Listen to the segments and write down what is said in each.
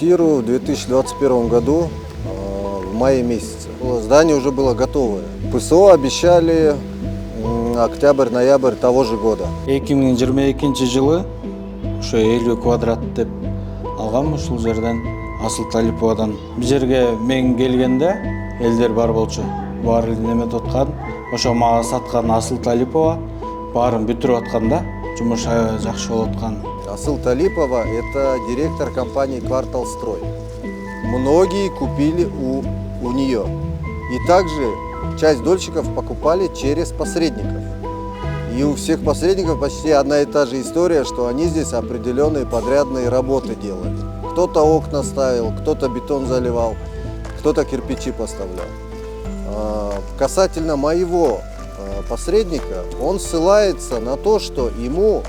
квартиру в 2021 году в мае месяце. Здание уже было готовое. ПСО обещали октябрь-ноябрь того же года. 2022 жылы ошо 50 квадрат деп алгам ушул жерден Асыл Талиповадан. Бул жерге мен келгенде элдер бар болчу. Баары неметип аткан, ошо мага саткан Асыл Талипова баарын бүтүрүп аткан да, жумуш жакшы болуп аткан. Асыл Талипова – это директор компании «Квартал Строй». Многие купили у нее. И также часть дольщиков покупали через посредников. И у всех посредников почти одна и та же история, что они здесь определенные подрядные работы делали. Кто-то окна ставил, кто-то бетон заливал, кто-то кирпичи поставлял. Касательно моего посредника, он ссылается на то, что ему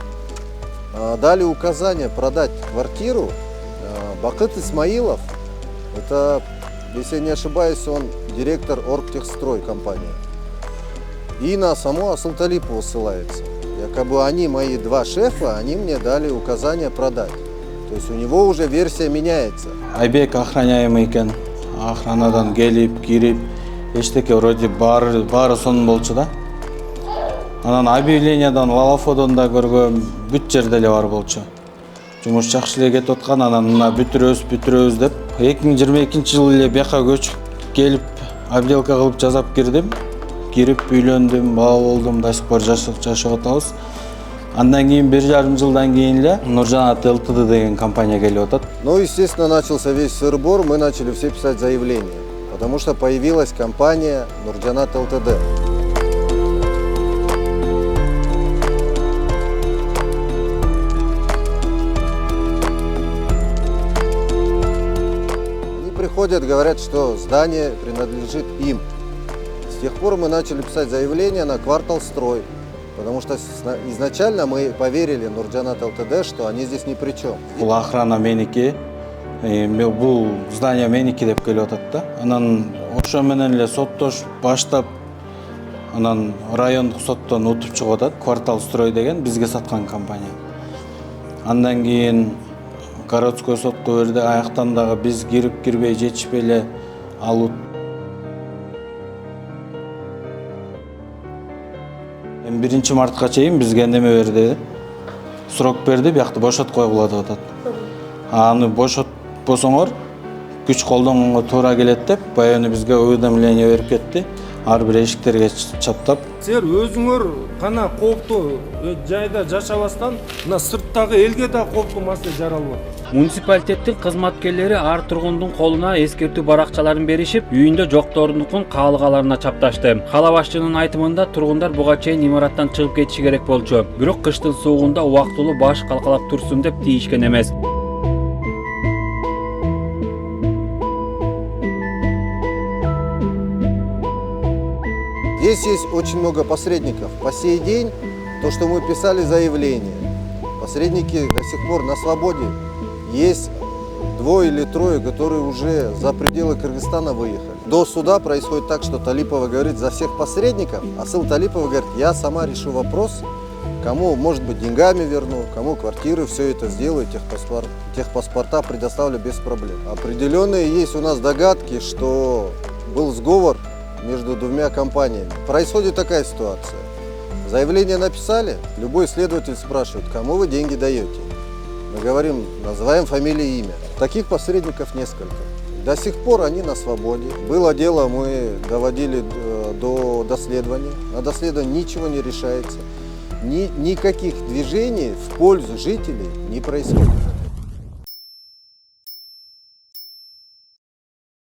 дали указание продать квартиру. Бакыт Исмаилов, это, если я не ошибаюсь, он директор Оргтехстрой компании. И на саму Асыл Талипову ссылается. Якобы они, мои два шефа, они мне дали указание продать. То есть у него уже версия меняется. Айбек охраняемый экен. Охранадан келип, кирип, эчтеке вроде баары сонун болчу да. Анан объявлениядан, лалафодон да көргөм, бүт жерде эле бар болчу. Жумуш жакшы эле кетип аткан, анан мына бүтүрөбүз деп 2022 жылы эле бияка көчүп келип, обделка кылып жасап кирдим. Кирип үйлөндүм, бала болдум, до сих пор жашап атабыз. Андан кийин 1,5 жылдан кийин эле Нуржанат ЛТД деген компания келип атат. Ну, естественно, начался весь сыр-бор, мы начали все писать заявления, потому что появилась компания Нуржанат ЛТД. Они приходят, говорят, что здание принадлежит им. С тех пор мы начали писать заявление на «Квартал Строй», потому что изначально мы поверили Нуржанат ЛТД, что они здесь ни при чем. Бул охрана меники, бул здание меники деп келип атат да. Анан ошо менен эле соттош баштап, анан райондук соттон утуп чыгып атат. «Квартал Строй» деген бизге саткан компания. Андан кийин городской сотко берди, аяктан дагы биз кирип кирбей жетишпей эле алып 1 мартка чейин бизге неме берди, срок берди, биякты бошотуп койгула деп атат. Аны бошотпосоңор күч колдонгонго туура келет деп, баягы бизге уведомление берип кетти. Ар бир эшиктерге чаптап. Силер өзүңөр гана кооптуу жайда жашабастан, мына сырттагы элге да кооптуу маселе жаралып атат. Муниципалитеттин кызматкерлери ар тургундун колуна эскертүү баракчаларын беришип, үйүндө жокторунун каалыгаларына чапташты. Кала башчынын айтымында тургундар буга чейин имараттан чыгып кетиши керек болчу. Бирок кыштын суугунда убактылуу баш калкалап турсун деп тийишкен эмес. Здесь есть очень много посредников. По сей день, то, что мы писали заявление, посредники до сих пор на свободе. Есть 2 или 3, которые уже за пределы Кыргызстана выехали. До суда происходит так, что Талипова говорит за всех посредников, а Асыл Талипова говорит, я сама решу вопрос, кому, может быть, деньгами верну, кому квартиры, все это сделаю, техпаспорта предоставлю без проблем. Определенные есть у нас догадки, что был сговор между 2 компаниями. Происходит такая ситуация. Заявление написали, любой следователь спрашивает, кому вы деньги даете. Мы говорим, называем фамилию и имя. Таких посредников несколько. До сих пор они на свободе. Было дело, мы доводили до доследования. На доследовании ничего не решается. Никаких движений в пользу жителей не происходит.